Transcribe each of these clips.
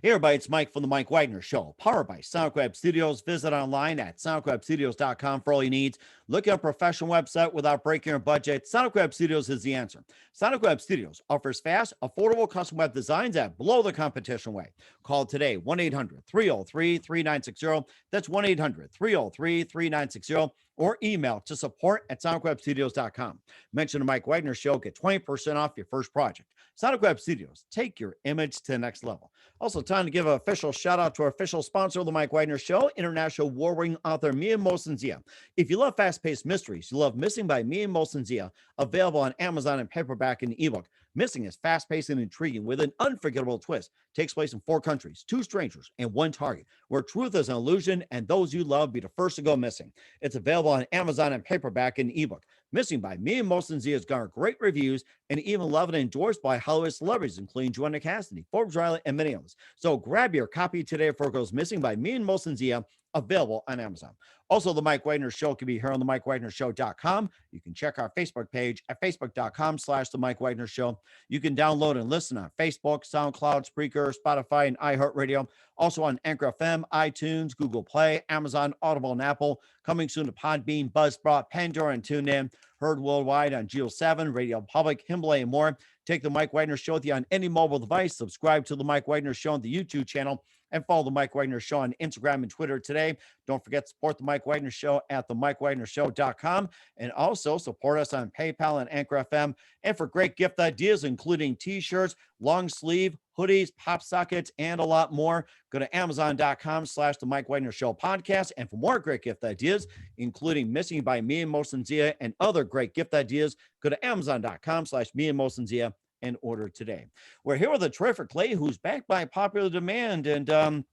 Hey everybody, it's Mike from the Mike Wagner Show, powered by SoundCrab Studios. Visit online at soundcrabstudios.com for all your needs. Look at a professional website without breaking your budget. SoundCrab Studios is the answer. SoundCrab Studios offers fast, affordable custom web designs at below the competition way. Call today, 1-800-303-3960. That's 1-800-303-3960. Or email to support@soundcrabstudios.com. Mention the Mike Wagner Show, get 20% off your first project. SoundCrab Studios, take your image to the next level. Also, time to give an official shout out to our official sponsor of the Mike Wagner Show, international war-wing author Mia Mosensia. If you love fast-paced mysteries, you love Missing by Mia Mosensia, available on Amazon in paperback and ebook. Missing is fast-paced and intriguing with an unforgettable twist. Takes place in 4 countries, 2 strangers, and 1 target, where truth is an illusion and those you love be the first to go missing. It's available on Amazon in paperback and ebook. Missing by Mia Mosensia has garnered great reviews and even loved and endorsed by Hollywood celebrities, including Renee Casteel, Forbes Riley, and many others. So grab your copy today before it goes missing by Mia Mosensia, available on Amazon. Also, the Mike Wagner Show can be here on the MikeWagnerShow.com. You can check our Facebook page at facebook.com/the Mike Wagner Show. You can download and listen on Facebook, SoundCloud, Spreaker, Spotify, and iHeartRadio. Also on Anchor FM, iTunes, Google Play, Amazon, Audible, and Apple. Coming soon to Podbean, Buzzsprout, Pandora, and TuneIn. Heard worldwide on Geo 7, Radio Public, Himalaya, and more. Take the Mike Wagner Show with you on any mobile device. Subscribe to the Mike Wagner Show on the YouTube channel and follow the Mike Wagner Show on Instagram and Twitter today. Don't forget to support the Mike Wagner Show at the MikeWagnerShow.com, and also support us on PayPal and Anchor FM. And for great gift ideas, including t-shirts, long sleeve, hoodies, pop sockets, and a lot more, go to Amazon.com/the Mike Wagner Show podcast. And for more great gift ideas, including Missing by Mia Mosensia and other great gift ideas, go to Amazon.com/Mia Mosensia and order today. We're here with a terrific lady who's backed by popular demand, and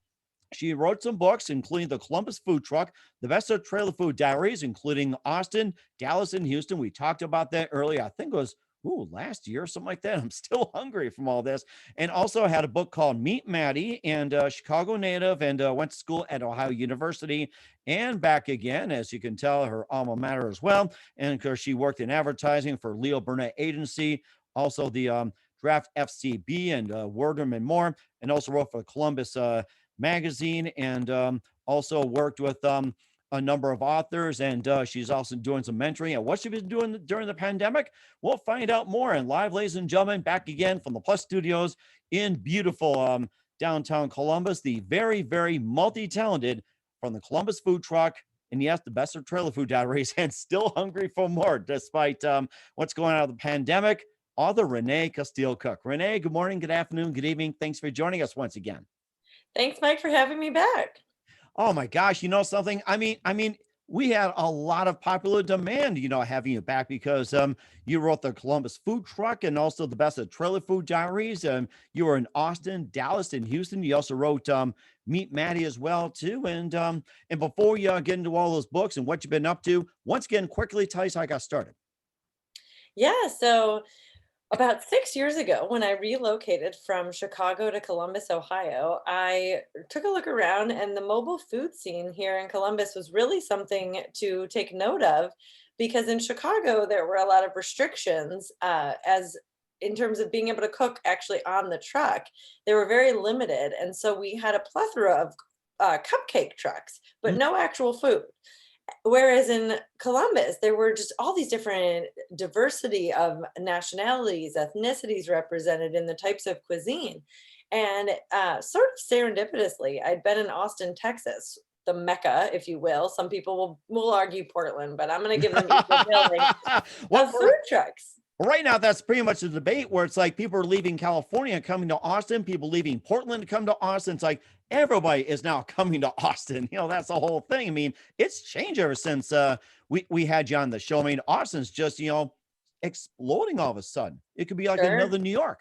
she wrote some books, including The Columbus Food Truck, The Best of Trailer Food Diaries, including Austin, Dallas, and Houston. We talked about that earlier. I think it was last year or something like that. I'm still hungry from all this. And also had a book called Meet Maddie, and Chicago native, and went to school at Ohio University and back again, as you can tell, her alma mater as well. And of course, she worked in advertising for Leo Burnett Agency, also the Draft FCB and Wordham and more, and also wrote for Columbus magazine, and also worked with a number of authors, and she's also doing some mentoring. And what she's been doing during the pandemic, we'll find out more. And live, ladies and gentlemen, back again from the Plus Studios in beautiful downtown Columbus, the very, very multi-talented from the Columbus Food Truck, and yes, the Best of Trailer Food Diaries, and still hungry for more despite what's going on with the pandemic, author Renee Casteel Cook. Renee, good morning, good afternoon, good evening. Thanks for joining us once again. Thanks, Mike, for having me back. Oh my gosh, you know something? I mean, we had a lot of popular demand, having you back because you wrote the Columbus Food Truck and also the Best of Trailer Food Diaries. You were in Austin, Dallas, and Houston. You also wrote Meet Maddie as well too. And before we get into all those books and what you've been up to, once again, quickly tell us how I got started. Yeah, so about 6 years ago, when I relocated from Chicago to Columbus, Ohio, I took a look around, and the mobile food scene here in Columbus was really something to take note of, because in Chicago, there were a lot of restrictions as in terms of being able to cook actually on the truck. They were very limited. And so we had a plethora of cupcake trucks, but no actual food. Whereas in Columbus, there were just all these different diversity of nationalities, ethnicities represented in the types of cuisine. And sort of serendipitously, I'd been in Austin, Texas, the Mecca, if you will. Some people will argue Portland, but I'm going to give them equal billing Well, of food trucks. right now, that's pretty much the debate where it's like people are leaving California and coming to Austin, people leaving Portland to come to Austin. It's like everybody is now coming to Austin. That's the whole thing. I mean, it's changed ever since we had you on the show. I mean, Austin's just, exploding all of a sudden. It could be like Sure. another New York.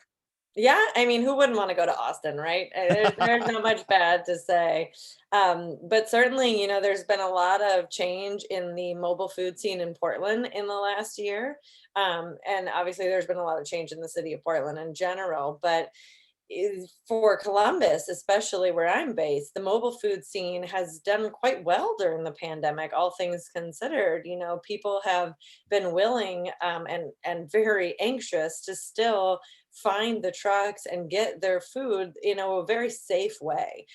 Yeah, I mean, who wouldn't want to go to Austin, right? There's not much bad to say. But certainly, there's been a lot of change in the mobile food scene in Portland in the last year. And obviously, there's been a lot of change in the city of Portland in general. But for Columbus, especially where I'm based, the mobile food scene has done quite well during the pandemic, all things considered. People have been willing and very anxious to still find the trucks and get their food in a very safe way,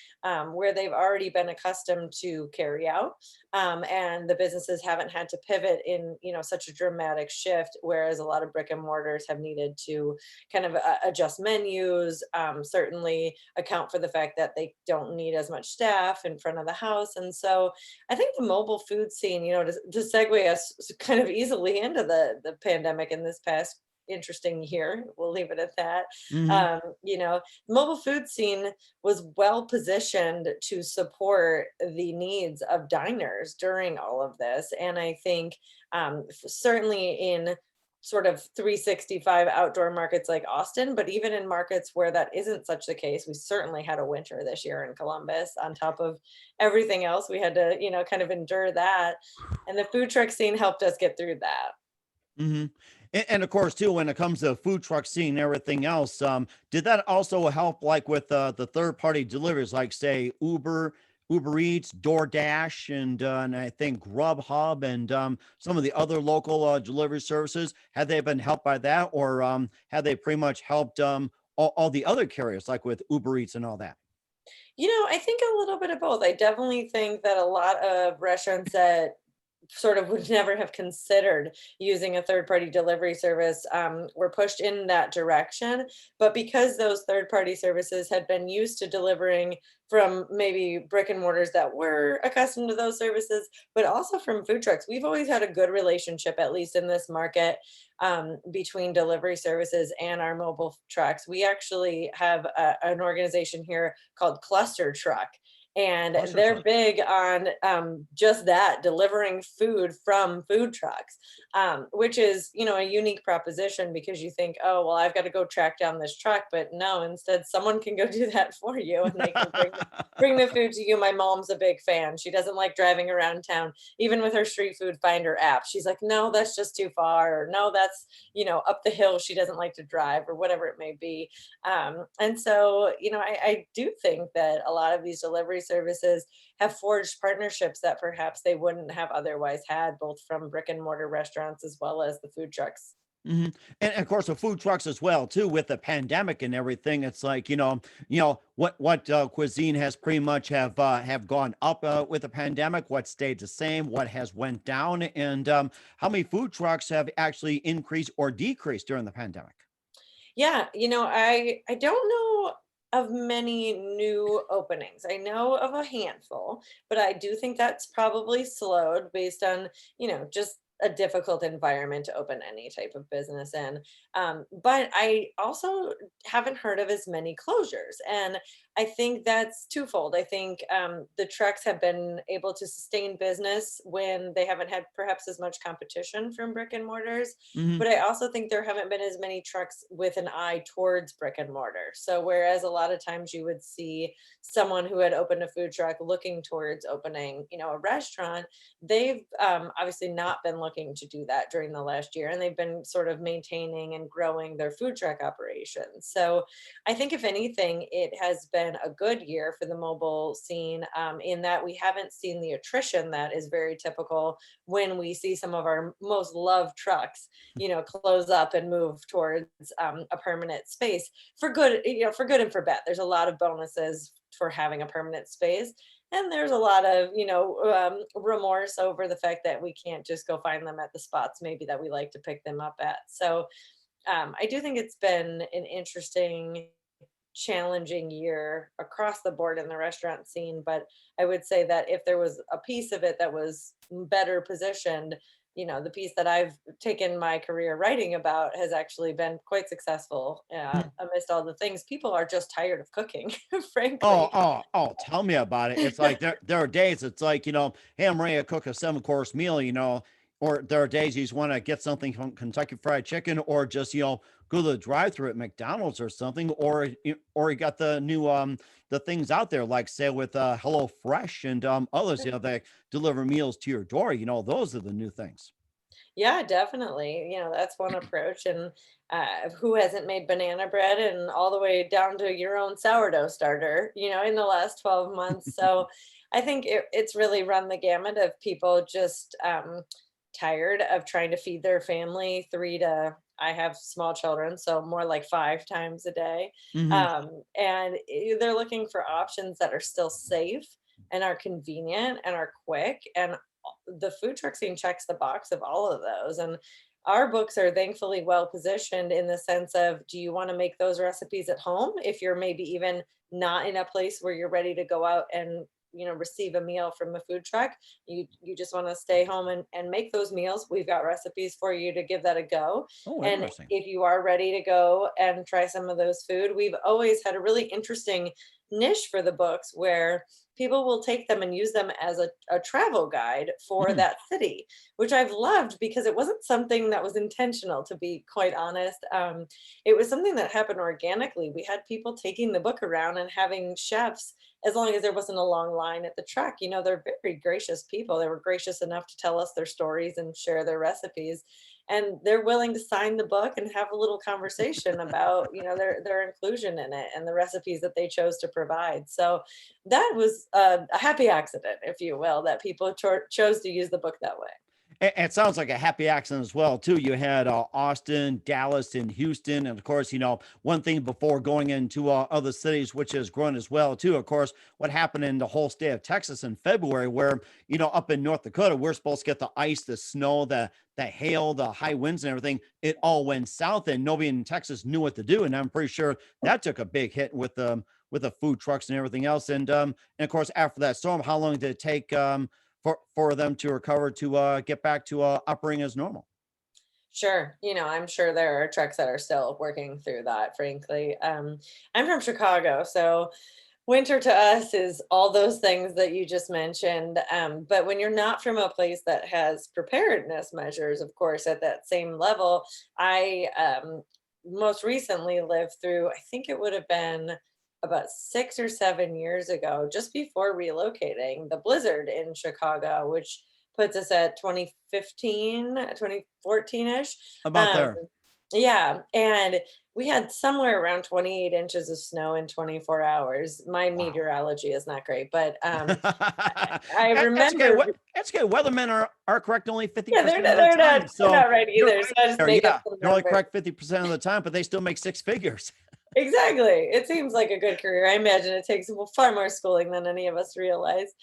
where they've already been accustomed to carry out, and the businesses haven't had to pivot in such a dramatic shift, whereas a lot of brick and mortars have needed to kind of adjust menus, certainly account for the fact that they don't need as much staff in front of the house. And so I think the mobile food scene, to segue us kind of easily into the pandemic in this past interesting year, we'll leave it at that. Hmm. Mobile food scene was well positioned to support the needs of diners during all of this. And I think certainly in sort of 365 outdoor markets like Austin, but even in markets where that isn't such the case, we certainly had a winter this year in Columbus on top of everything else. We had to, kind of endure that. And the food truck scene helped us get through that. Hmm. And of course, too, when it comes to food truck scene and everything else, did that also help, like with the third party deliveries, like say Uber Eats, DoorDash, and I think Grubhub, and some of the other local delivery services? Had they been helped by that, or had they pretty much helped all the other carriers, like with Uber Eats and all that? I think a little bit of both. I definitely think that a lot of restaurants that sort of would never have considered using a third party delivery service were pushed in that direction. But because those third party services had been used to delivering from maybe brick and mortars that were accustomed to those services, but also from food trucks, we've always had a good relationship, at least in this market, between delivery services and our mobile trucks. We actually have an organization here called Cluster Truck, and Cluster they're truck. big on just that, delivering food from food trucks, which is a unique proposition, because you think, oh well, I've got to go track down this truck, but no, instead someone can go do that for you, and they can bring the food to you. My mom's a big fan. She doesn't like driving around town, even with her street food finder app. She's like, no, that's just too far, or no, that's up the hill. She doesn't like to drive, or whatever it may be. And so, I do think that a lot of these delivery services have forged partnerships that perhaps they wouldn't have otherwise had, both from brick and mortar restaurants as well as the food trucks. Hmm. And of course, the food trucks as well too. With the pandemic and everything, it's like what cuisine has pretty much have gone up with the pandemic, what stayed the same, what has went down, and how many food trucks have actually increased or decreased during the pandemic. Yeah, I don't know of many new openings. I know of a handful, but I do think that's probably slowed based on, just a difficult environment to open any type of business in. But I also haven't heard of as many closures. And I think that's twofold. I think the trucks have been able to sustain business when they haven't had perhaps as much competition from brick and mortars. Hmm. But I also think there haven't been as many trucks with an eye towards brick and mortar. So whereas a lot of times you would see someone who had opened a food truck looking towards opening, a restaurant, they've obviously not been looking to do that during the last year, and they've been sort of maintaining and growing their food truck operations. So I think if anything, it has been a good year for the mobile scene, in that we haven't seen the attrition that is very typical when we see some of our most loved trucks, close up and move towards a permanent space for good, for good and for bad. There's a lot of bonuses for having a permanent space. And there's a lot of, remorse over the fact that we can't just go find them at the spots maybe that we like to pick them up at. So I do think it's been an interesting, challenging year across the board in the restaurant scene. But I would say that if there was a piece of it that was better positioned, the piece that I've taken my career writing about has actually been quite successful, amidst all the things. People are just tired of cooking, Oh, frankly. oh, oh, tell me about it. It's like there are days it's like, hey, I'm ready to cook a 7 course meal, or there are days you just want to get something from Kentucky Fried Chicken, or just, go to the drive through at McDonald's or something, or you got the new the things out there, like say with Hello Fresh and others, that deliver meals to your door, those are the new things. Yeah, definitely. That's one approach. And who hasn't made banana bread and all the way down to your own sourdough starter, in the last 12 months? So I think it's really run the gamut of people just tired of trying to feed their family I have small children, so more like 5 times a day. Hmm. And they're looking for options that are still safe and are convenient and are quick. And the food truck scene checks the box of all of those. And our books are thankfully well positioned in the sense of, do you want to make those recipes at home if you're maybe even not in a place where you're ready to go out and receive a meal from a food truck? You just want to stay home and make those meals. We've got recipes for you to give that a go. Oh, And interesting. if you are ready to go and try some of those food, we've always had a really interesting niche for the books where people will take them and use them as a travel guide for Mm. that city, which I've loved because it wasn't something that was intentional, to be quite honest. It was something that happened organically. We had people taking the book around and having chefs, as long as there wasn't a long line at the truck. They're very gracious people. They were gracious enough to tell us their stories and share their recipes. And they're willing to sign the book and have a little conversation about, their inclusion in it and the recipes that they chose to provide. So that was a happy accident, if you will, that people chose to use the book that way. It sounds like a happy accident as well, too. You had Austin, Dallas, and Houston, and of course, one thing before going into other cities, which has grown as well, too. Of course, what happened in the whole state of Texas in February, where up in North Dakota, we're supposed to get the ice, the snow, the hail, the high winds, and everything. It all went south, and nobody in Texas knew what to do, and I'm pretty sure that took a big hit with the food trucks and everything else. And of course, after that storm, how long did it take? For them to recover to get back to operating as normal. Sure. I'm sure there are trucks that are still working through that, frankly. I'm from Chicago, so winter to us is all those things that you just mentioned. But when you're not from a place that has preparedness measures, of course, at that same level, I most recently lived through, I think it would have been about 6 or 7 years ago, just before relocating, the blizzard in Chicago, which puts us at 2015, 2014-ish. About Um, there. yeah, and we had somewhere around 28 inches of snow in 24 hours. My Wow. meteorology is not great, but I That's okay. remember, That's okay. Weathermen are correct only yeah, 50% of the time. they're So not right you're either. right So I just there. make up Yeah. some They're only numbers. correct 50% of the time, but they still make six figures. Exactly. It seems like a good career. I imagine it takes far more schooling than any of us realize.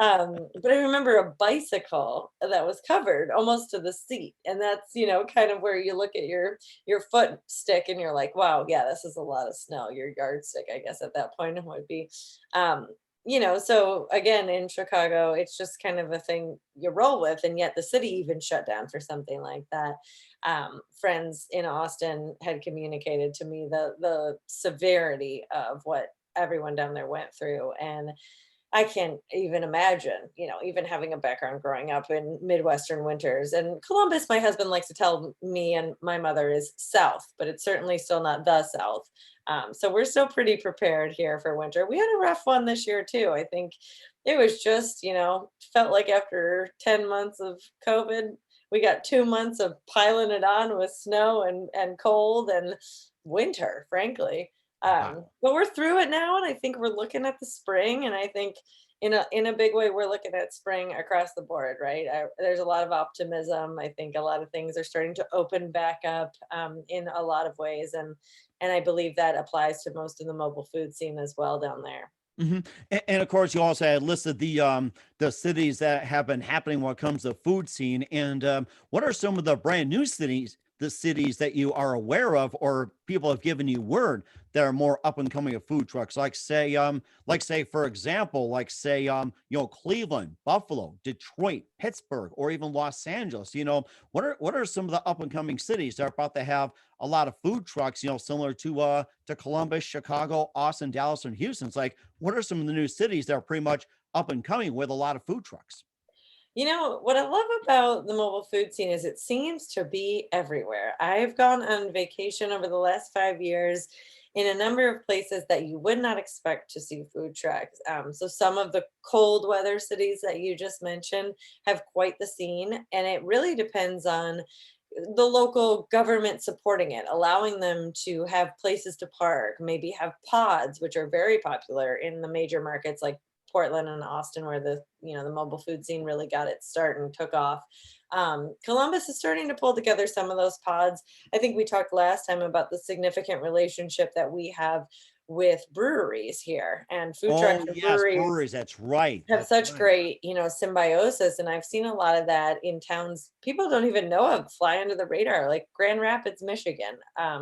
But I remember a bicycle that was covered almost to the seat. And that's, kind of where you look at your foot stick and you're like, wow, yeah, this is a lot of snow. Your yardstick, I guess at that point would be. Um, so again, in Chicago, it's just kind of a thing you roll with, and yet the city even shut down for something like that. Friends in Austin had communicated to me the severity of what everyone down there went through, and I can't even imagine, even having a background growing up in Midwestern winters. And Columbus, my husband likes to tell me and my mother, is South, but it's certainly still not the South. So we're still pretty prepared here for winter. We had a rough one this year too. I think it was just, felt like after 10 months of COVID, we got 2 months of piling it on with snow and cold and winter, frankly. Wow. But we're through it now, and I think we're looking at the spring, and I think in a big way we're looking at spring across the board, right? There's a lot of optimism. I think a lot of things are starting to open back up in a lot of ways, and I believe that applies to most of the mobile food scene as well down there. Hmm. And of course, you also had listed the cities that have been happening when it comes to food scene. And what are some of the brand new cities, the cities that you are aware of, or people have given you word that are more up and coming of food trucks? Like say for example, like say Cleveland, Buffalo, Detroit, Pittsburgh, or even Los Angeles. What are some of the up and coming cities that are about to have a lot of food trucks? Similar to Columbus, Chicago, Austin, Dallas, and Houston. It's like, what are some of the new cities that are pretty much up and coming with a lot of food trucks? What I love about the mobile food scene is it seems to be everywhere. I've gone on vacation over the last 5 years in a number of places that you would not expect to see food trucks. So some of the cold weather cities that you just mentioned have quite the scene, and it really depends on the local government supporting it, allowing them to have places to park, maybe have pods, which are very popular in the major markets like Portland and Austin, where the mobile food scene really got its start and took off. Columbus is starting to pull together some of those pods. I think we talked last time about the significant relationship that we have with breweries here, and food trucks Oh, and yes, breweries breweries. That's right. have That's such right. great, symbiosis. And I've seen a lot of that in towns people don't even know of, fly under the radar, like Grand Rapids, Michigan,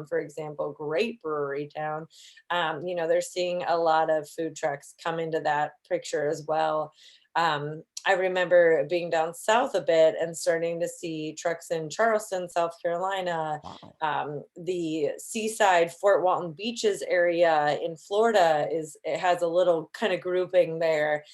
for example, great brewery town. They're seeing a lot of food trucks come into that picture as well. I remember being down south a bit and starting to see trucks in Charleston, South Carolina, Wow. the seaside Fort Walton Beaches area in Florida it has a little kind of grouping there.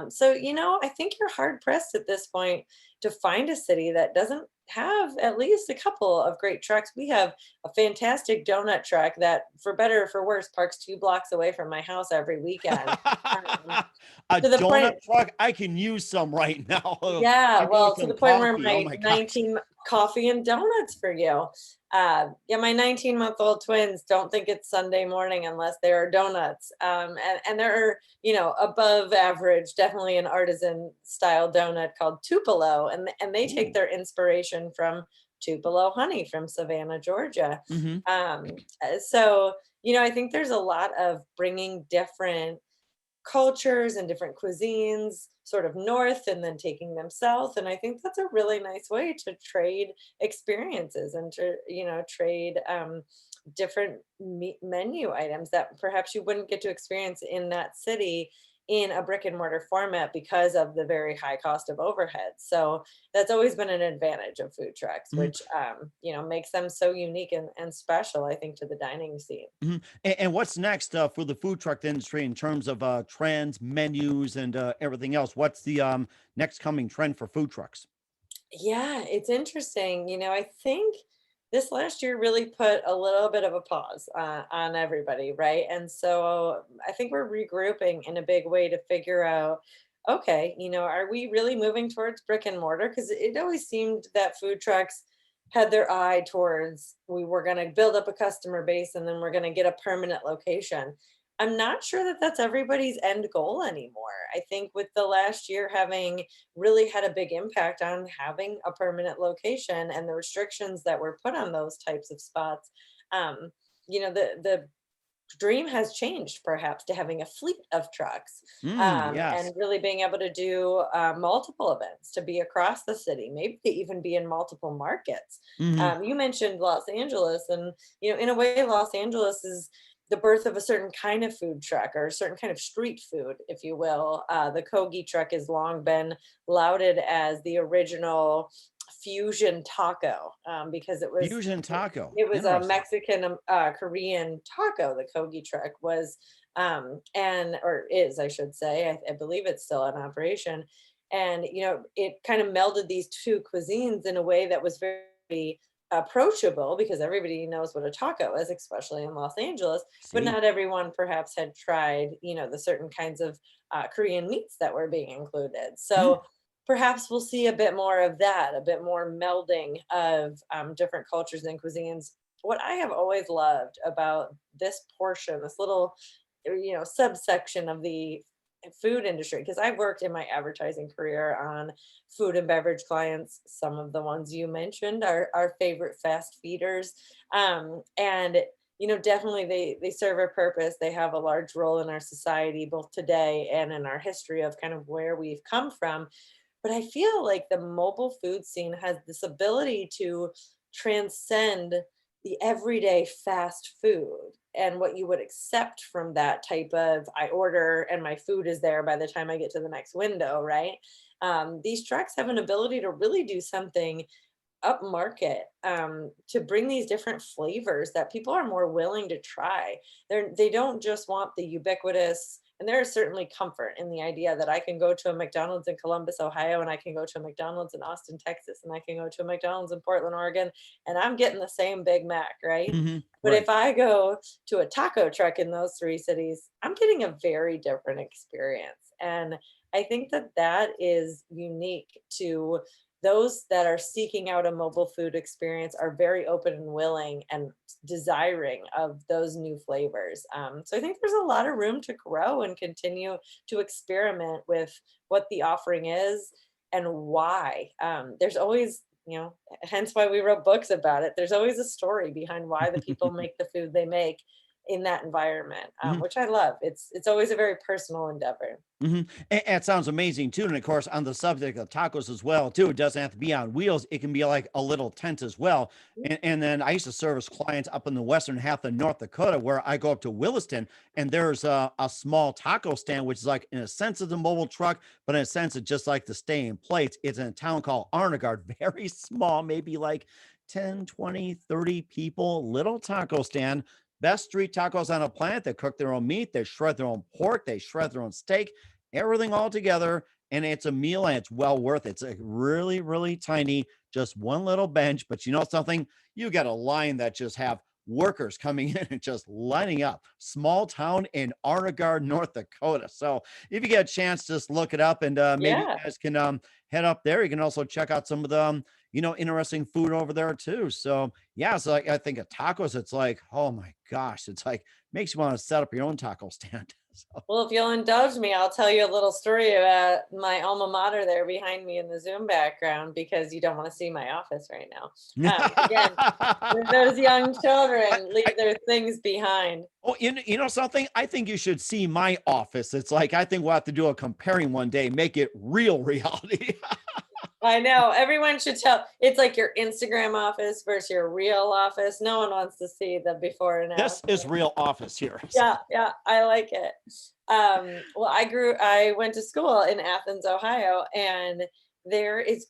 So I think you're hard pressed at this point to find a city that doesn't have at least a couple of great trucks. We have a fantastic donut truck that, for better or for worse, parks 2 blocks away from my house every weekend. Um, A to the donut point truck? I can use some right now. Yeah, I need well, to some the point where coffee. Oh my my gosh. 19 coffee and donuts for you. Yeah, my 19-month-old twins don't think it's Sunday morning unless there are donuts. And there are, above average, definitely an artisan style donut called Tupelo, and they take Ooh. their inspiration from Tupelo honey from Savannah, Georgia. Mhm. So I think there's a lot of bringing different cultures and different cuisines sort of north and then taking them south, and I think that's a really nice way to trade experiences and to trade different menu items that perhaps you wouldn't get to experience in that city in a brick and mortar format because of the very high cost of overhead. So that's always been an advantage of food trucks, Mhm. which makes them so unique and special, I think, to the dining scene. Mhm. And what's next, for the food truck industry in terms of, trends, menus, and, everything else? What's the, next coming trend for food trucks? Yeah, it's interesting. I think this last year really put a little bit of a pause on everybody, right? And so I think we're regrouping in a big way to figure out, okay, are we really moving towards brick and mortar? Because it always seemed that food trucks had their eye towards we were going to build up a customer base and then we're going to get a permanent location. I'm not sure that that's everybody's end goal anymore. I think with the last year having really had a big impact on having a permanent location and the restrictions that were put on those types of spots. Um, the dream has changed perhaps to having a fleet of trucks, Yes. and really being able to do multiple events, to be across the city, maybe even be in multiple markets. Mhm. You mentioned Los Angeles, and in a way, Los Angeles is the birth of a certain kind of food truck or a certain kind of street food, if you will. The Kogi truck has long been lauded as the original fusion taco, because it was Fusion taco. it was a Interesting. Mexican, Korean taco. The Kogi truck was, and or is, I should say. I believe it's still in operation, and it kind of melded these two cuisines in a way that was very approachable because everybody knows what a taco is, especially in Los Angeles. But See? not everyone perhaps had tried, the certain kinds of Korean meats that were being included. Mhm. So perhaps we'll see a bit more of that, a bit more melding of different cultures and cuisines. What I have always loved about this portion, this little, subsection of the food industry, because I've worked in my advertising career on food and beverage clients. Some of the ones you mentioned are our favorite fast feeders, and definitely they serve a purpose. They have a large role in our society, both today and in our history of kind of where we've come from. But I feel like the mobile food scene has this ability to transcend the everyday fast food and what you would accept from that type of I order and my food is there by the time I get to the next window, right? These trucks have an ability to really do something upmarket, to bring these different flavors that people are more willing to try. They don't just want the ubiquitous, and there is certainly comfort in the idea that I can go to a McDonald's in Columbus, Ohio, and I can go to a McDonald's in Austin, Texas, and I can go to a McDonald's in Portland, Oregon, and I'm getting the same Big Mac, right? Mhm. But Right. if I go to a taco truck in those three cities, I'm getting a very different experience. And I think that that is unique to those that are seeking out a mobile food experience are very open and willing and desiring of those new flavors. So I think there's a lot of room to grow and continue to experiment with what the offering is and why. There's always, hence why we wrote books about it. There's always a story behind why the people make the food they make in that environment, Mhm. which I love. It's always a very personal endeavor. Mhm. And it sounds amazing too. And of course, on the subject of tacos as well, too, it doesn't have to be on wheels. It can be like a little tent as well. And then I used to service clients up in the western half of North Dakota, where I go up to Williston, and there's a small taco stand, which is like in a sense it's a mobile truck, but in a sense it's just like the stay in place. It's in a town called Arnegard, very small, maybe like 10, 20, 30 people, little taco stand. Best street tacos on the planet. They cook their own meat, they shred their own pork, they shred their own steak, everything all together, and it's a meal and it's well worth it. It's a really, really tiny, just one little bench. But you know something? You got a line that just have workers coming in and just lining up. Small town in Arnegard, North Dakota. So if you get a chance, just look it up, and maybe you Yeah. guys can head up there. You can also check out some of the interesting food over there too. So yeah, so I think of tacos, it's like, oh my gosh, it's like makes you want to set up your own taco stand. So Well, if you'll indulge me, I'll tell you a little story about my alma mater there behind me in the Zoom background because you don't want to see my office right now. Again, those young children I leave their things behind. oh, you know something? I think you should see my office. It's like I think we'll have to do a comparing one day, make it real reality. I know everyone should tell. It's like your Instagram office versus your real office. No one wants to see the before and This is after. real office here. So. Yeah, yeah, I like it. Well, I went to school in Athens, Ohio, and there is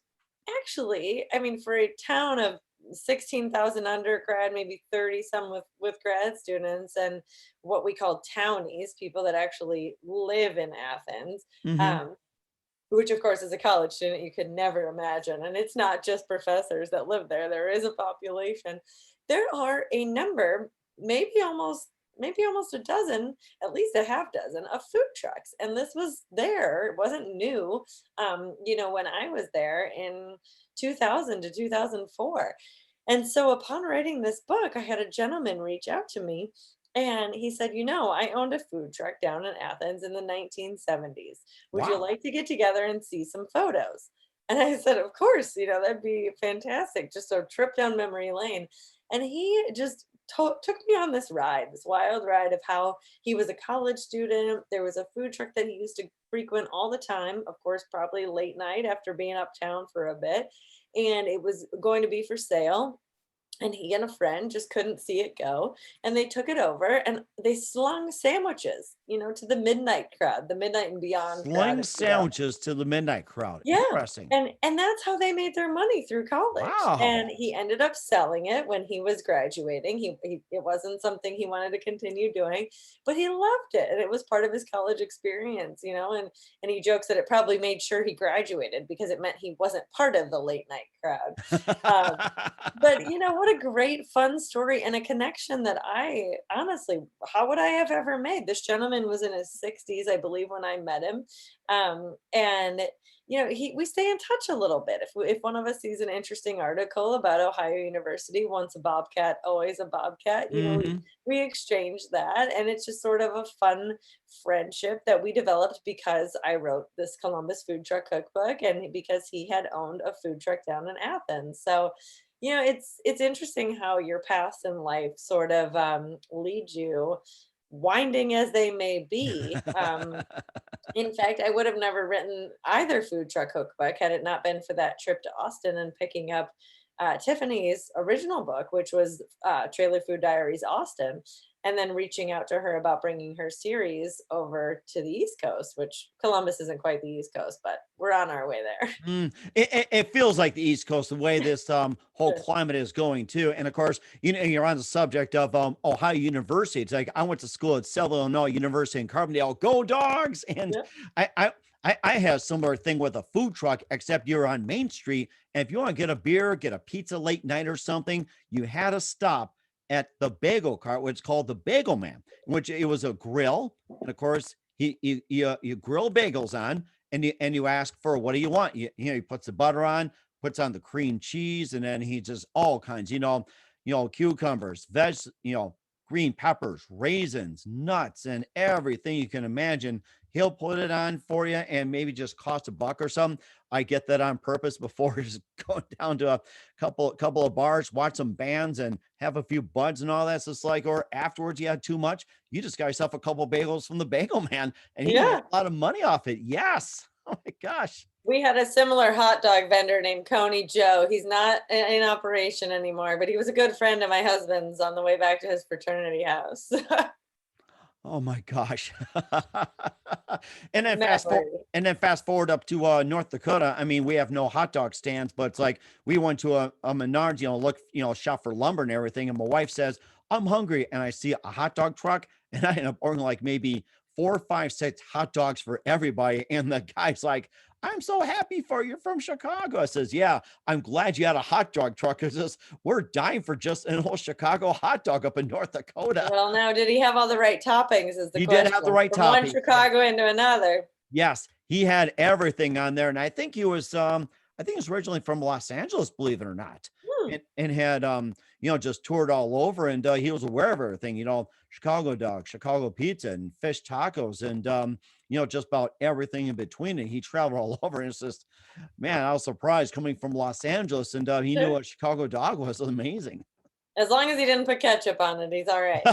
actually, I mean, for a town of 16,000 undergrad, maybe 30 some with grad students, and what we call townies, people that actually live in Athens. Mhm. Um, which of course as a college student you could never imagine, and it's not just professors that live there, there is a population. There are a number, maybe almost a dozen, at least a half dozen of food trucks, and this was there, it wasn't new, when I was there in 2000 to 2004. And so upon writing this book, I had a gentleman reach out to me, and he said, I owned a food truck down in Athens in the 1970s. Would you Wow. like to get together and see some photos? And I said, of course, that'd be fantastic. Just a trip down memory lane. And he just took me on this ride, this wild ride of how he was a college student. There was a food truck that he used to frequent all the time, of course, probably late night after being uptown for a bit. And it was going to be for sale, and he and a friend just couldn't see it go, and they took it over and they slung sandwiches, to the midnight crowd, the midnight and beyond crowd, Sling if you will. sandwiches to the midnight crowd. Yeah, Interesting. and that's how they made their money through college, and Wow. he ended up selling it when he was graduating. He it wasn't something he wanted to continue doing, but he loved it, and it was part of his college experience, and he jokes that it probably made sure he graduated because it meant he wasn't part of the late night crowd. Um, but what a great fun story and a connection that I honestly, how would I have ever made? This gentleman was in his 60s, I believe, when I met him. And we stay in touch a little bit. If one of us sees an interesting article about Ohio University, once a bobcat, always a bobcat, Mhm. we exchange that, and it's just sort of a fun friendship that we developed because I wrote this Columbus food truck cookbook and because he had owned a food truck down in Athens. So it's interesting how your paths in life sort of lead you, winding as they may be. In fact, I would have never written either food truck cookbook had it not been for that trip to Austin and picking up Tiffany's original book, which was Trailer Food Diaries Austin, and then reaching out to her about bringing her series over to the East Coast, which Columbus isn't quite the East Coast, but we're on our way there. It feels like the East Coast, the way this whole Sure. climate is going too. And of course, you're on the subject of Ohio University. It's like I went to school at Southern Illinois University in Carbondale. Go dogs! And Yep. I I I have similar thing with a food truck, except you're on Main Street. And if you want to get a beer, get a pizza late night or something, you had to stop at the bagel cart, which is called the Bagel Man, which it was a grill. And of course, you grill bagels on, and you ask for what do you want? He puts the butter on, puts on the cream cheese, and then he just all kinds, cucumbers, green peppers, raisins, nuts, and everything you can imagine. He'll put it on for you and maybe just cost $1 or something. I get that on purpose before just going down to a couple of bars, watch some bands, and have a few buds and all that. So it's like, or afterwards you had too much, you just got yourself a couple bagels from the bagel man, and he made Yeah. a lot of money off it. Yes. Oh my gosh. We had a similar hot dog vendor named Coney Joe. He's not in operation anymore, but he was a good friend of my husband's on the way back to his fraternity house. Oh my gosh. and then fast forward Memory. and then fast forward up to North Dakota. I mean, we have no hot dog stands, but it's like we went to a Menards, look, shop for lumber and everything. And my wife says, I'm hungry. And I see a hot dog truck, and I end up ordering like maybe 4, 5, 6 hot dogs for everybody. And the guy's like, I'm so happy for you from Chicago. I says, yeah, I'm glad you had a hot dog truck, because we're dying for just an old Chicago hot dog up in North Dakota. Well, now, did he have all the right toppings is the He did have the question. right From one toppings. Yes. Chicago into another. Yes, he had everything on there, and I think he was, I think he was originally from Los Angeles, believe it or not, Hmm. and had, just toured all over, and he was aware of everything, Chicago dog, Chicago pizza, and fish tacos, and just about everything in between. And he traveled all over, and it's just, man, I was surprised coming from Los Angeles, and he knew what Chicago dog was. Amazing. As long as he didn't put ketchup on it, he's all right.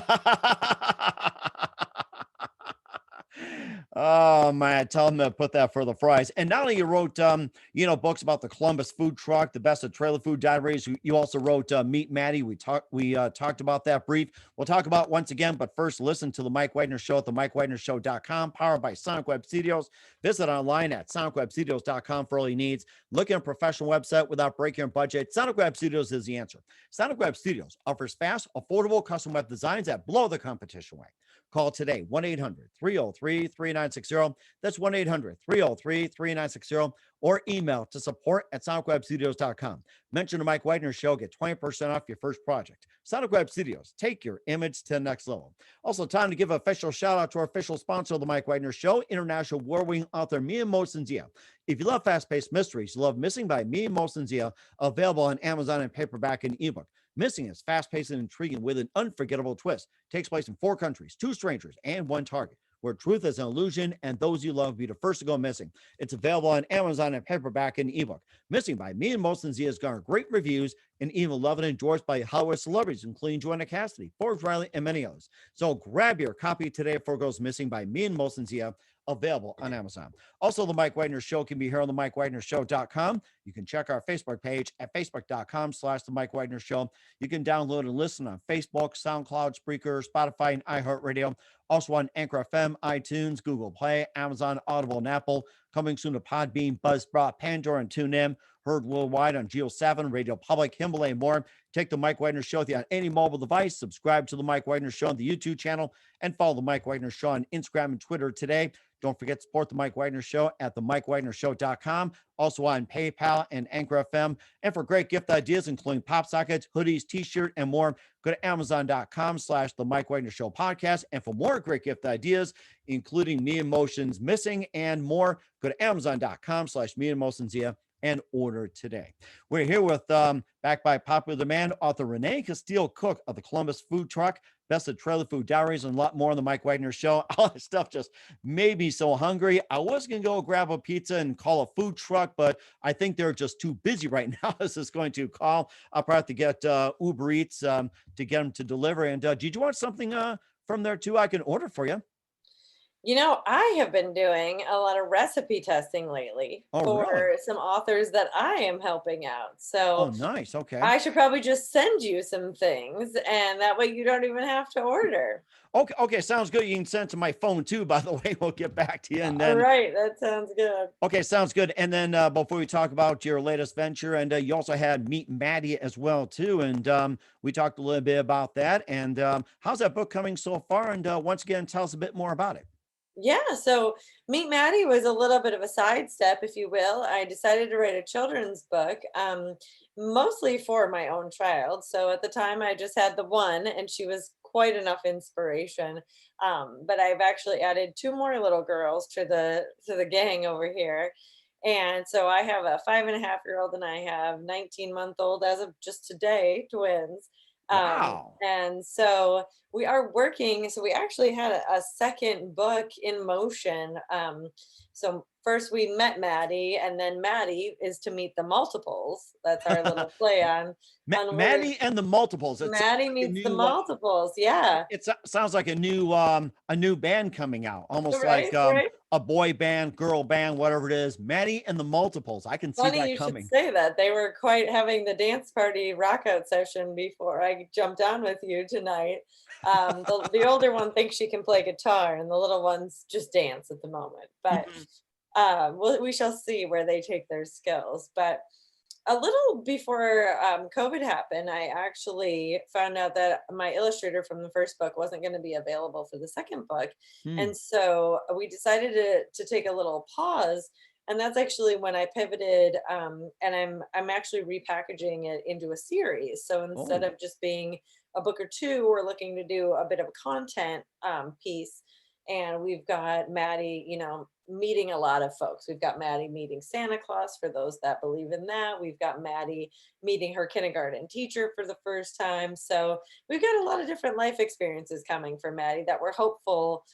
Oh man, tell him to put that for the fries. And not only you wrote books about the Columbus food truck, the best of trailer food diaries, you also wrote Meet Maddie. We talked about that brief. We'll talk about once again, but first listen to the Mike Wagner Show at the MikeWagnerShow.com, powered by Sonic Web Studios. Visit online at SonicWebStudios.com for all your needs. Look at a professional website without breaking your budget. Sonic Web Studios is the answer. Sonic Web Studios offers fast, affordable custom web designs that blow the competition away. Call today, 1-800-303-3960. That's 1-800-303-3960. Or email to support@sonicwebstudios.com. Mention the Mike Wagner Show. Get 20% off your first project. Sonic Web Studios. Take your image to the next level. Also, time to give an official shout out to our official sponsor of the Mike Wagner Show, international award-winning author Mia Mosensia. If you love fast-paced mysteries, you love Missing by Mia Mosensia, available on Amazon in paperback and ebook. Missing is fast-paced and intriguing with an unforgettable twist. Takes place in 4 countries, 2 strangers, and 1 target, where truth is an illusion and those you love be the first to go missing. It's available on Amazon in paperback and ebook. Missing by Me and Mosensia has garnered great reviews and even loved and endorsed by Hollywood celebrities, including Joanna Cassidy, Forbes Riley, and many others. So grab your copy today before it goes missing by Me and Mosensia, available on Amazon. Also, the Mike Wagner Show can be here on the MikeWagnerShow.com. You can check our Facebook page at Facebook.com/the Mike Wagner Show. You can download and listen on Facebook, SoundCloud, Spreaker, Spotify, and iHeartRadio. Also on Anchor FM, iTunes, Google Play, Amazon, Audible, and Apple. Coming soon to Podbean, Buzzsprout, Pandora, and TuneIn. Heard worldwide on Geo 7, Radio Public, Himalaya, and more. Take the Mike Wagner Show with you on any mobile device. Subscribe to the Mike Wagner Show on the YouTube channel, and follow the Mike Wagner Show on Instagram and Twitter today. Don't forget to support the Mike Wagner Show at the MikeWagnerShow.com. Also on PayPal and Anchor FM. And for great gift ideas, including pop sockets, hoodies, t-shirt, and more, go to Amazon.com/the Mike Wagner Show podcast. And for more great gift ideas, including Me and Motion's Missing and more, go to Amazon.com/Me and Motion's and order today. We're here with, backed by popular demand, author Renee Casteel Cook of the Columbus Food Truck, Best of Trailer Food Diaries, and a lot more on the Mike Wagner Show. All this stuff just made me so hungry. I was going to go grab a pizza and call a food truck, but I think they're just too busy right now. This is going to call. I'll probably have to get Uber Eats to get them to deliver. And did you want something from there too? I can order for you. I have been doing a lot of recipe testing lately Oh, for really? some authors that I am helping out. Oh, So nice. Okay. I should probably just send you some things, and that way you don't even have to order. Okay. Okay. Sounds good. You can send it to my phone too, by the way. We'll get back to you. And All then, right, that sounds good. okay, sounds good. And then before we talk about your latest venture, and you also had Meet Maddie as well too. And we talked a little bit about that. And how's that book coming so far? And once again, tell us a bit more about it. Yeah, so Meet Maddie was a little bit of a sidestep, if you will. I decided to write a children's book, mostly for my own child. So at the time, I just had the one, and she was quite enough inspiration. But I've actually added 2 more little girls to the gang over here. And so I have a 5.5-year-old and I have 19-month-old as of just today, twins. Wow. And so we are working. So we actually had a second book in motion. So first we met Maddie, and then Maddie is to meet the multiples. That's our little play on where Maddie and the multiples. It sounds Maddie like a meets the new multiples. Yeah. sounds like a new band coming out, almost Right, like right. a boy band, girl band, whatever it is. Maddie and the multiples. I can see Funny that you should coming. say that. They were quite having the dance party rock out session before I jumped on with you tonight. The older one thinks she can play guitar, and the little ones just dance at the moment. But Mhm. we shall see where they take their skills. But a little before COVID happened, I actually found out that my illustrator from the first book wasn't going to be available for the second book. Hmm. And so we decided to take a little pause. And that's actually when I pivoted, and I'm actually repackaging it into a series. So instead Oh. of just being a book or two, we're looking to do a bit of a content piece. And we've got Maddie, meeting a lot of folks. We've got Maddie meeting Santa Claus for those that believe in that. We've got Maddie meeting her kindergarten teacher for the first time. So we've got a lot of different life experiences coming for Maddie that we're hopeful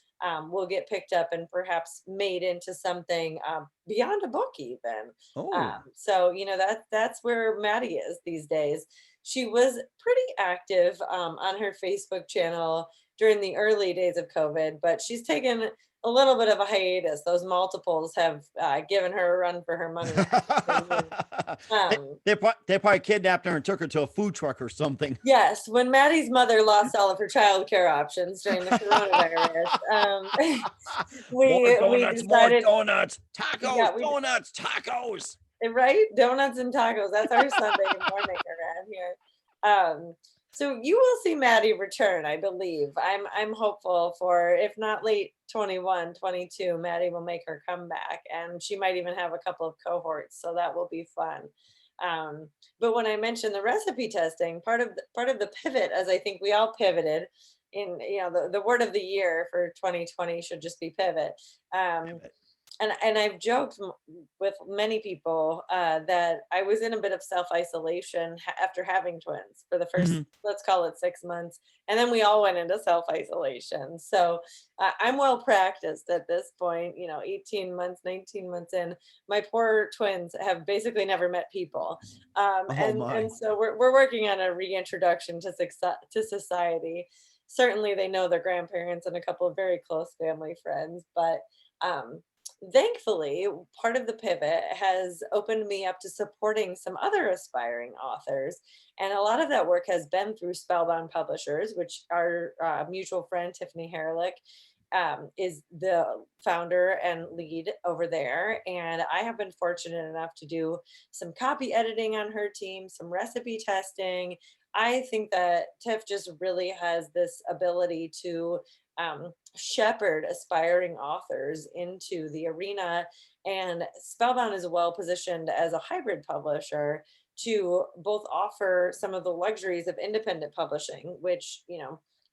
will get picked up and perhaps made into something beyond a book, even. Oh. So that's where Maddie is these days. She was pretty active on her Facebook channel during the early days of COVID, but she's taken a little bit of a hiatus. Those multiples have given her a run for her money in recent years. they, Um, they probably kidnapped her and took her to a food truck or something. yes, when Maddie's mother lost all of her childcare options during the coronavirus, More we donuts, more decided, donuts, yeah, tacos, we donuts, tacos. right, donuts and tacos. That's our Sunday morning around here. Um, so you will see Maddie return, I believe. I'm hopeful for, if not late 21, 22, Maddie will make her comeback, and she might even have a couple of cohorts, so that will be fun. But when I mentioned the recipe testing, part of the pivot, as I think we all pivoted in, the word of the year for 2020 should just be pivot. Um, and I've joked with many people that I was in a bit of self isolation after having twins for the first, Mhm. let's call it 6 months, and then we all went into self isolation. So I'm well practiced at this point. 18 months, 19 months in, my poor twins have basically never met people, Oh and my. so we're working on a reintroduction to society. Certainly, they know their grandparents and a couple of very close family friends, but. Um, Thankfully, part of the pivot has opened me up to supporting some other aspiring authors. And a lot of that work has been through Spellbound Publishers, which our mutual friend, Tiffany Herlick, is the founder and lead over there. And I have been fortunate enough to do some copy editing on her team, some recipe testing. I think that Tiff just really has this ability to shepherd aspiring authors into the arena. And Spellbound is well positioned as a hybrid publisher to both offer some of the luxuries of independent publishing, which,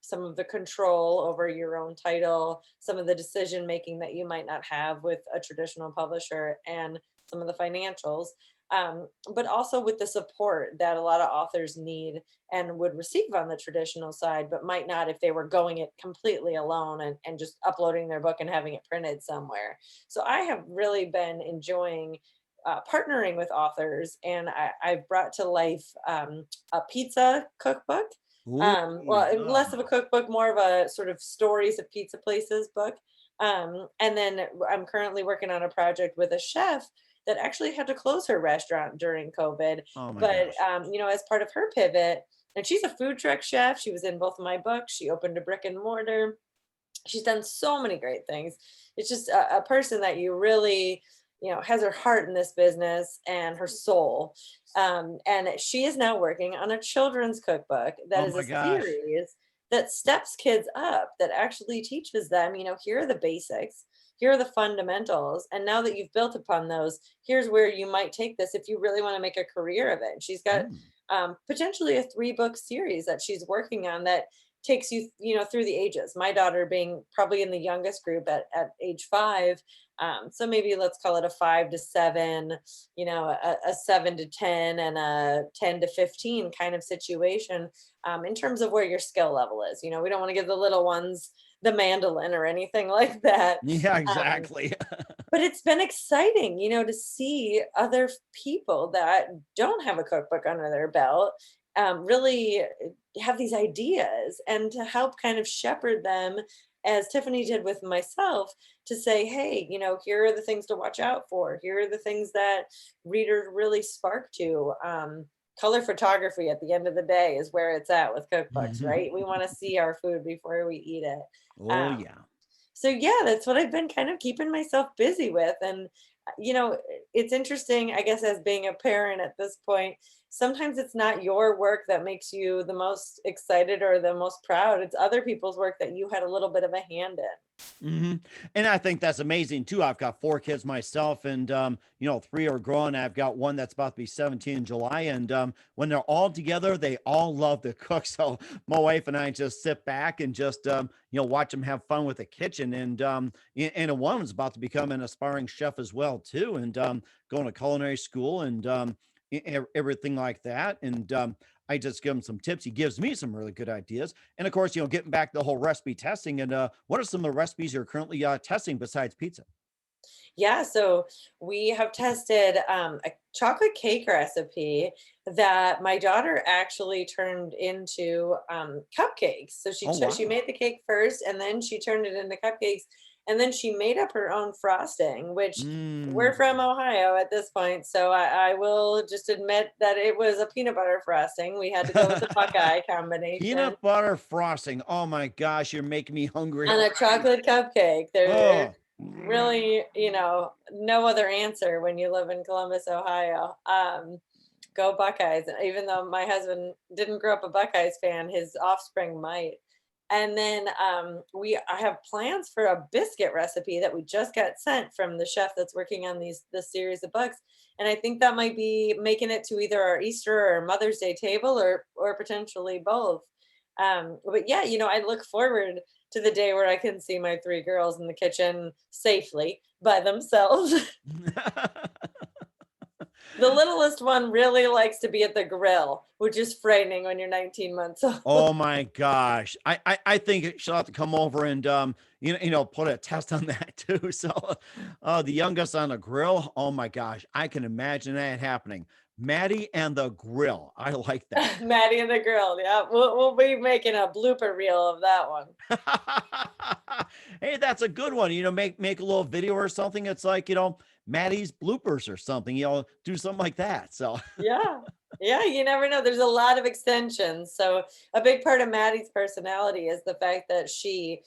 some of the control over your own title, some of the decision making that you might not have with a traditional publisher, and some of the financials. But also with the support that a lot of authors need and would receive on the traditional side, but might not if they were going it completely alone and just uploading their book and having it printed somewhere. So I have really been enjoying partnering with authors, and I've brought to life a pizza cookbook. Ooh, Less of a yum. cookbook, more of a sort of stories of pizza places book. And then I'm currently working on a project with a chef that actually had to close her restaurant during COVID. Oh my But gosh. as part of her pivot, and she's a food truck chef. She was in both of my books. She opened a brick and mortar. She's done so many great things. It's just a person that you really, has her heart in this business and her soul. And she is now working on a children's cookbook that Oh is a my gosh. series that steps kids up, that actually teaches them, here are the basics, here are the fundamentals. And now that you've built upon those, here's where you might take this if you really want to make a career of it. And she's got Mm. potentially a 3-book series that she's working on that takes you, through the ages. My daughter being probably in the youngest group at age 5. So maybe let's call it a 5 to 7, a 7 to 10, and a 10 to 15 kind of situation, in terms of where your skill level is. We don't want to give the little ones the mandolin or anything like that. Yeah, Um, exactly. but it's been exciting, to see other people that don't have a cookbook under their belt, really have these ideas, and to help kind of shepherd them, as Tiffany did with myself, to say, hey, here are the things to watch out for. Here are the things that readers really spark to. Color photography at the end of the day is where it's at with cookbooks, right? We want to see our food before we eat it. Oh, Um, yeah. so yeah, that's what I've been kind of keeping myself busy with. And it's interesting, I guess, as being a parent at this point, sometimes it's not your work that makes you the most excited or the most proud. It's other people's work that you had a little bit of a hand in. Hmm. And I think that's amazing too. I've got 4 kids myself, and 3 are grown. I've got one that's about to be 17 in July, and when they're all together, they all love to cook. So my wife and I just sit back and just watch them have fun with the kitchen, and one is about to become an aspiring chef as well too, and going to culinary school, and everything like that, and I just give him some tips. He gives me some really good ideas. And of course, getting back to the whole recipe testing, and what are some of the recipes you're currently testing besides pizza? Yeah, so we have tested a chocolate cake recipe that my daughter actually turned into cupcakes. So Oh, she wow. made the cake first, and then she turned it into cupcakes, and then she made up her own frosting, which we're Mm, from Ohio at this point. So I will just admit that it was a peanut butter frosting. We had to go with the Buckeye combination peanut butter frosting. Oh my gosh, you're making me hungry on a already. chocolate cupcake. There's Oh. Mm. really, no other answer when you live in Columbus, Ohio. Go Buckeyes. And even though my husband didn't grow up a Buckeyes fan, his offspring might. And then I have plans for a biscuit recipe that we just got sent from the chef that's working on this series of books. And I think that might be making it to either our Easter or Mother's Day table, or potentially both. But yeah, I look forward to the day where I can see my 3 girls in the kitchen safely by themselves. The littlest one really likes to be at the grill, which is frightening when you're 19 months old. Oh my gosh. I think she'll have to come over and put a test on that too. So the youngest on the grill. Oh my gosh. I can imagine that happening. Maddie and the grill. I like that. Maddie and the grill. Yeah, we'll be making a blooper reel of that one. Hey, that's a good one. Make a little video or something. It's like, Maddie's bloopers or something, do something like that. So Yeah. Yeah, you never know. There's a lot of extensions. So a big part of Maddie's personality is the fact that she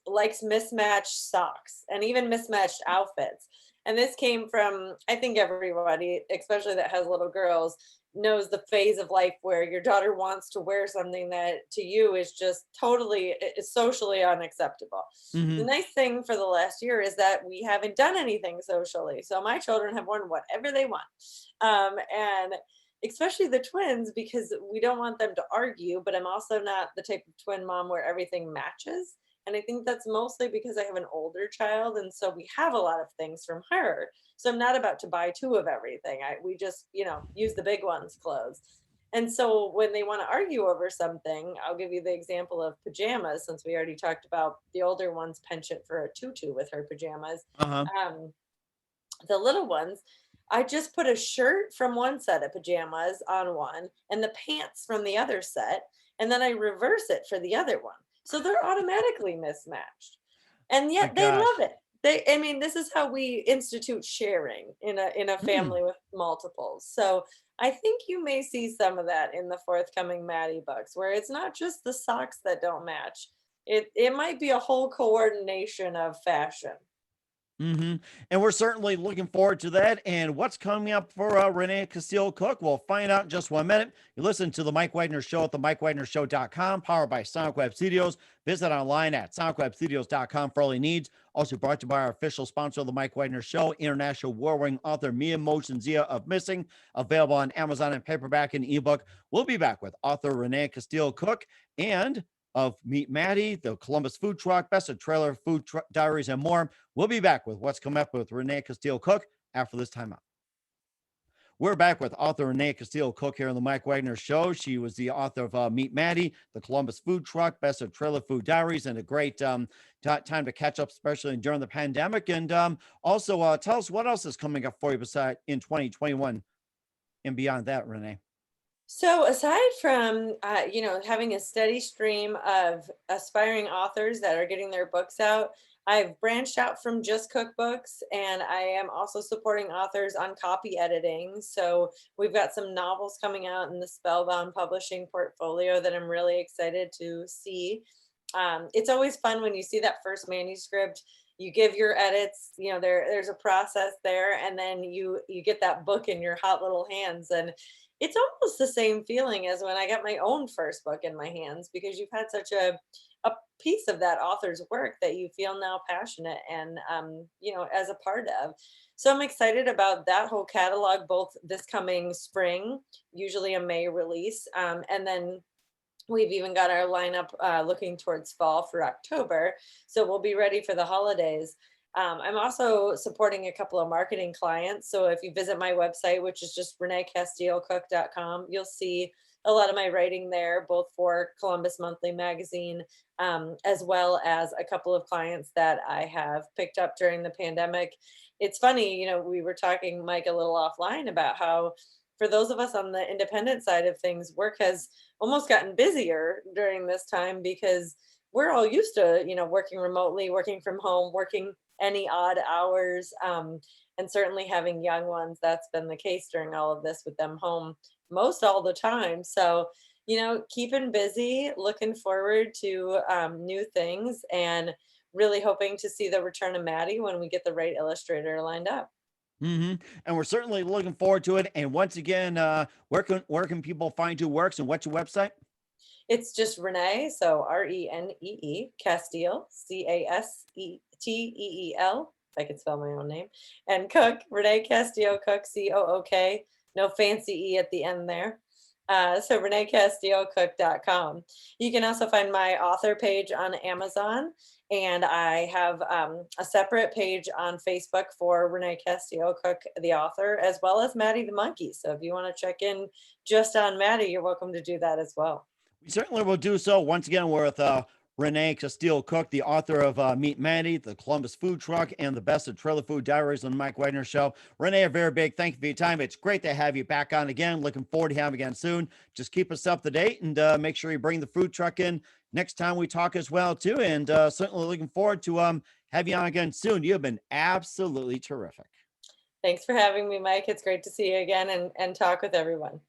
likes mismatched socks and even mismatched outfits. And this came from, I think everybody, especially that has little girls, knows the phase of life where your daughter wants to wear something that to you is just totally is socially unacceptable. The mhm. nice thing for the last year is that we haven't done anything socially. So my children have worn whatever they want. And especially the twins, because we don't want them to argue, but I'm also not the type of twin mom where everything matches. And I think that's mostly because I have an older child. And so we have a lot of things from her. So I'm not about to buy 2 of everything. We just, use the big ones clothes. And so when they want to argue over something, I'll give you the example of pajamas, since we already talked about the older one's penchant for a tutu with her pajamas. Uh-huh. Um, the little ones, I just put a shirt from one set of pajamas on one and the pants from the other set, and then I reverse it for the other one. So they're automatically mismatched. And My yet they love gosh. it. I mean, this is how we institute sharing in a Hmm. family with multiples. So I think you may see some of that in the forthcoming Maddie books, where it's not just the socks that don't match. It might be a whole coordination of fashion. Hmm. And we're certainly looking forward to that. And what's coming up for Renee Casteel Cook? We'll find out in just 1 minute. You listen to the Mike Wagner Show at the MikeWagnerShow.com, powered by Sonic Web Studios. Visit online at SonicWebStudios.com for all your needs. Also brought to you by our official sponsor of the Mike Wagner Show, international war-winning author Mia Motion Zia of Missing, available on Amazon and paperback and ebook. We'll be back with author Renee Casteel Cook and of Meet Maddie, the Columbus food truck, Best of Trailer, Diaries, and more. We'll be back with what's coming up with Renee Casteel Cook after this timeout. We're back with author Renee Casteel Cook here on the Mike Wagner Show. She was the author of Meet Maddie, the Columbus food truck, Best of Trailer Food Diaries, and a great time to catch up, especially during the pandemic. And also tell us what else is coming up for you beside in 2021 and beyond that, Renee. So aside from having a steady stream of aspiring authors that are getting their books out, I've branched out from just cookbooks, and I am also supporting authors on copy editing. So we've got some novels coming out in the Spellbound Publishing portfolio that I'm really excited to see. It's always fun when you see that first manuscript. You give your edits, there's a process there, and then you get that book in your hot little hands, and it's almost the same feeling as when I got my own first book in my hands, because you've had such a piece of that author's work that you feel now passionate and as a part of. So I'm excited about that whole catalog, both this coming spring, usually a May release, and then we've even got our lineup looking towards fall for October. So we'll be ready for the holidays. I'm also supporting a couple of marketing clients. So if you visit my website, which is just reneecasteelcook.com, you'll see a lot of my writing there, both for Columbus Monthly Magazine, as well as a couple of clients that I have picked up during the pandemic. It's funny, we were talking, Mike, a little offline about how for those of us on the independent side of things, work has almost gotten busier during this time because we're all used to, working remotely, working from home, working any odd hours, and certainly having young ones. That's been the case during all of this with them home most all the time. So, keeping busy, looking forward to new things, and really hoping to see the return of Maddie when we get the right illustrator lined up. And we're certainly looking forward to it. And once again, where can people find your works and what's your website? It's just Renee, so Renee Casteel, Casteel. If I could spell my own name, and Cook, Renee Casteel Cook, Cook. No fancy E at the end there. So reneecasteelcook.com. You can also find my author page on Amazon, and I have a separate page on Facebook for Renee Casteel Cook, the author, as well as Maddie the monkey. So if you want to check in just on Maddie, you're welcome to do that as well. We certainly will do so. Once again, we're with Renee Casteel Cook, the author of Meet Maddie, the Columbus food truck, and the Best of Trailer Food Diaries on the Mike Wagner Show. Renee, a very big thank you for your time. It's great to have you back on again. Looking forward to having you again soon. Just keep us up to date and make sure you bring the food truck in next time we talk as well, too. And certainly looking forward to have you on again soon. You have been absolutely terrific. Thanks for having me, Mike. It's great to see you again and talk with everyone.